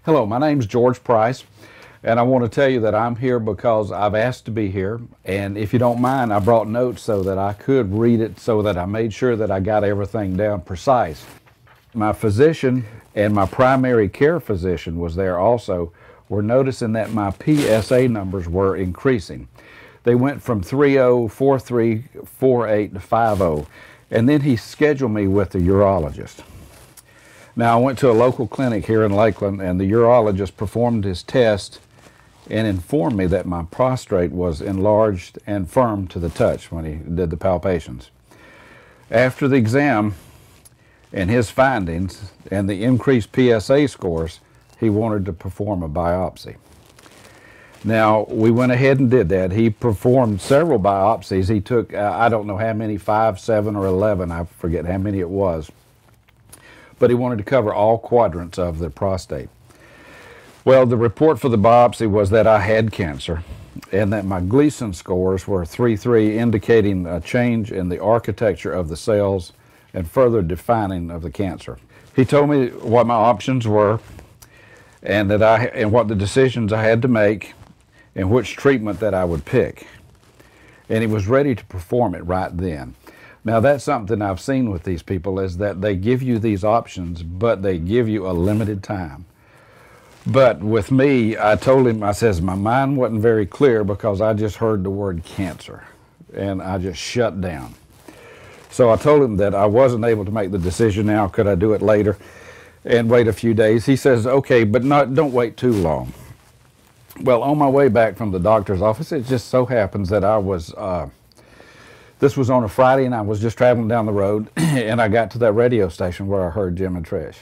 Hello, my name's George Price, and I want to tell you that I'm here because I've asked to be here, and if you don't mind, I brought notes so that I could read it, so that I made sure that I got everything down precise. My physician and my primary care physician was there also. Were noticing that my PSA numbers were increasing. They went from 30, 43, 48 to 50, and then he scheduled me with the urologist. Now, I went to a local clinic here in Lakeland, and the urologist performed his test and informed me that my prostrate was enlarged and firm to the touch when he did the palpations. After the exam and his findings and the increased PSA scores, he wanted to perform a biopsy. Now, we went ahead and did that. He performed several biopsies. He took, I don't know how many, 5, 7, or 11, I forget how many it was. But he wanted to cover all quadrants of the prostate. Well, the report for the biopsy was that I had cancer and that my Gleason scores were 3-3, indicating a change in the architecture of the cells and further defining of the cancer. He told me what my options were and what the decisions I had to make and which treatment that I would pick. And he was ready to perform it right then. Now, that's something I've seen with these people, is that they give you these options, but they give you a limited time. But with me, I told him, I says, my mind wasn't very clear because I just heard the word cancer, and I just shut down. So I told him that I wasn't able to make the decision now. Could I do it later and wait a few days? He says, okay, but don't wait too long. Well, on my way back from the doctor's office, it just so happens that I was... This was on a Friday, and I was just traveling down the road, and I got to that radio station where I heard Jim and Trish.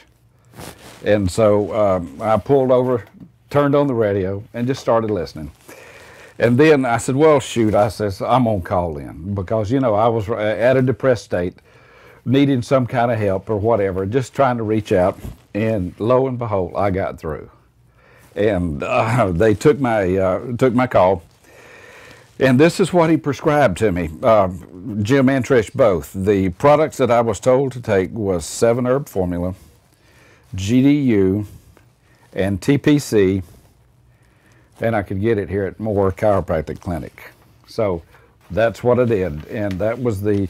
And so I pulled over, turned on the radio, and just started listening. And then I said, well, shoot, I says, I'm going to call in. Because, you know, I was at a depressed state, needing some kind of help or whatever, just trying to reach out. And lo and behold, I got through. And they took my call. And this is what he prescribed to me, Jim and Trish both. The products that I was told to take was 7-herb formula, GDU, and TPC, and I could get it here at Moore Chiropractic Clinic. So that's what I did, and that was the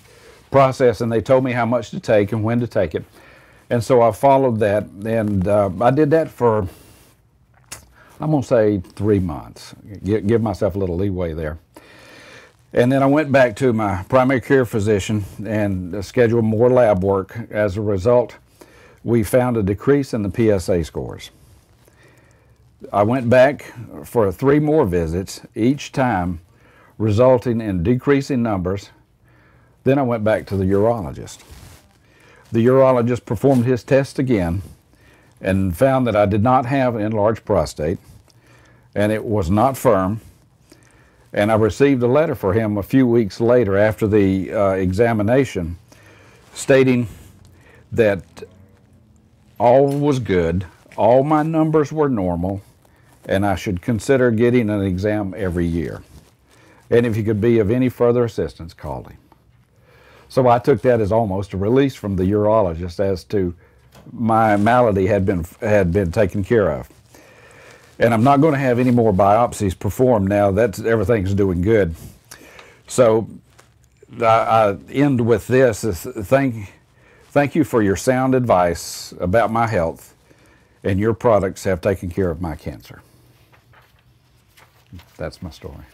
process, and they told me how much to take and when to take it. And so I followed that, and I did that for, I'm going to say 3 months, give myself a little leeway there. And then I went back to my primary care physician and scheduled more lab work. As a result, we found a decrease in the PSA scores. I went back for 3 more visits, each time resulting in decreasing numbers. Then I went back to the urologist. The urologist performed his test again and found that I did not have an enlarged prostate, and it was not firm. And I received a letter for him a few weeks later after the examination stating that all was good, all my numbers were normal, and I should consider getting an exam every year. And if he could be of any further assistance, call him. So I took that as almost a release from the urologist as to my malady had been taken care of. And I'm not going to have any more biopsies performed now. Everything's doing good. So I end with this. Thank you for your sound advice about my health, and your products have taken care of my cancer. That's my story.